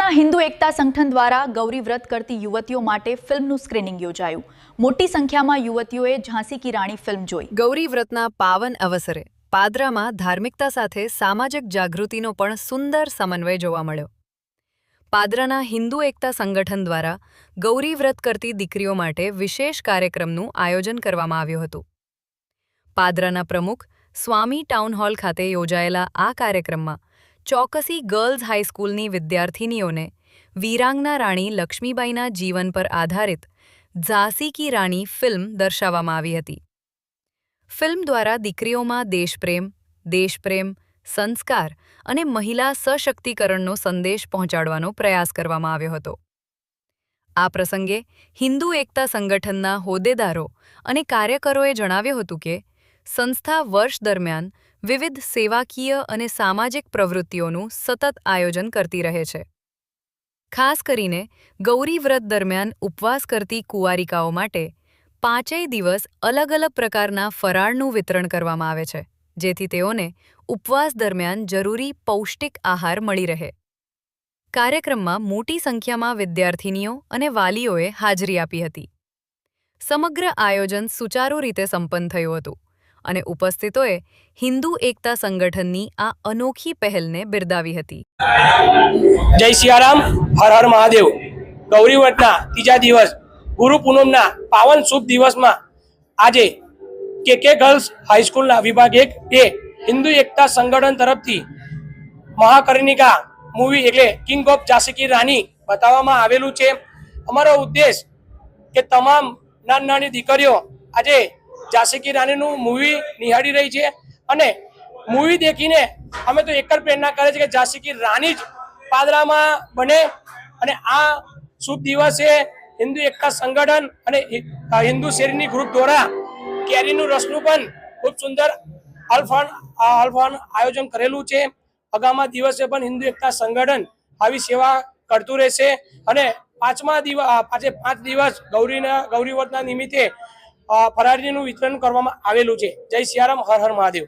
પાદરાના હિન્દુ એકતા સંગઠન દ્વારા ગૌરી વ્રત કરતી યુવતીઓ માટે ફિલ્મનું સ્ક્રીનિંગ યોજાયું। મોટી સંખ્યામાં યુવતીઓએ ઝાંસી કી રાણી ફિલ્મ જોઈ। ગૌરી વ્રતના પાવન અવસરે પાદરામાં ધાર્મિકતા સાથે સામાજિક જાગૃતિનો પણ સુંદર સમન્વય જોવા મળ્યો। પાદરાના હિન્દુ એકતા સંગઠન દ્વારા ગૌરી વ્રત કરતી દીકરીઓ માટે વિશેષ કાર્યક્રમનું આયોજન કરવામાં આવ્યું હતું। પાદરાના પ્રમુખ સ્વામી ટાઉન હોલ ખાતે યોજાયેલા આ કાર્યક્રમમાં ચોકસી ગર્લ્સ હાઈસ્કૂલની વિદ્યાર્થિનીઓને વીરાંગના રાણી લક્ષ્મીબાઈના જીવન પર આધારિત ઝાંસી કી રાણી ફિલ્મ દર્શાવવામાં આવી હતી। ફિલ્મ દ્વારા દીકરીઓમાં દેશપ્રેમ, સંસ્કાર અને મહિલા સશક્તિકરણનો સંદેશ પહોંચાડવાનો પ્રયાસ કરવામાં આવ્યો હતો। આ પ્રસંગે હિન્દુ એકતા સંગઠનના હોદ્દેદારો અને કાર્યકરોએ જણાવ્યું હતું કે સંસ્થા વર્ષ દરમિયાન વિવિધ સેવાકીય અને સામાજિક પ્રવૃત્તિઓનું સતત આયોજન કરતી રહે છે। ખાસ કરીને ગૌરી વ્રત દરમિયાન ઉપવાસ કરતી કુંવારિકાઓ માટે 5 દિવસ અલગ અલગ પ્રકારના ફરાળનું વિતરણ કરવામાં આવે છે, જેથી તેઓને ઉપવાસ દરમિયાન જરૂરી પૌષ્ટિક આહાર મળી રહે। કાર્યક્રમમાં મોટી સંખ્યામાં વિદ્યાર્થિનીઓ અને વાલીઓએ હાજરી આપી હતી। સમગ્ર આયોજન સુચારુ રીતે સંપન્ન થયું હતું અને ઉપસ્થિતોએ હિન્દુ એકતા સંગઠનની આ અનોખી પહેલને બિરદાવી હતી। જય સિયારામ, હર હર મહાદેવ। ગૌરી વ્રતના ત્રીજા દિવસ ગુરુ પૂનમના પાવન શુભ દિવસમાં આજે કે ગર્લ્સ હાઈસ્કૂલના વિભાગ 1 એ હિન્દુ એકતા સંગઠન તરફથી મહાકર્ણિકા મૂવી એટલે કિંગ ઓફ ઝાંસી કી રાણી બતાવવામાં આવેલું છે। અમારો ઉદ્દેશ કે તમામ નાની દીકરીઓ આજે ઝાંસી કી રાણીનું મૂવી નિહાળી રહી છે અને મૂવી દેખીને અમે તો એક જ પ્રેરણા કરે છે કે ઝાંસી કી રાણી જ પાદરામાં બને। અને આ શુભ દિવસે હિન્દુ એકતા સંગઠન અને હિન્દુ શેરીની ગ્રુપ દ્વારા કેરીનું રસનું પણ ખૂબ સુંદર અલ્ફાન આયોજન કરેલું છે। આગામી દિવસે પણ હિન્દુ એકતા સંગઠન આવી સેવા કરતું રહેશે અને 5 દિવસ ગૌરી વ્રતના નિમિત્તે ફરાળીનું વિતરણ કરવામાં આવેલું છે। જય સિયારામ, હર હર મહાદેવ।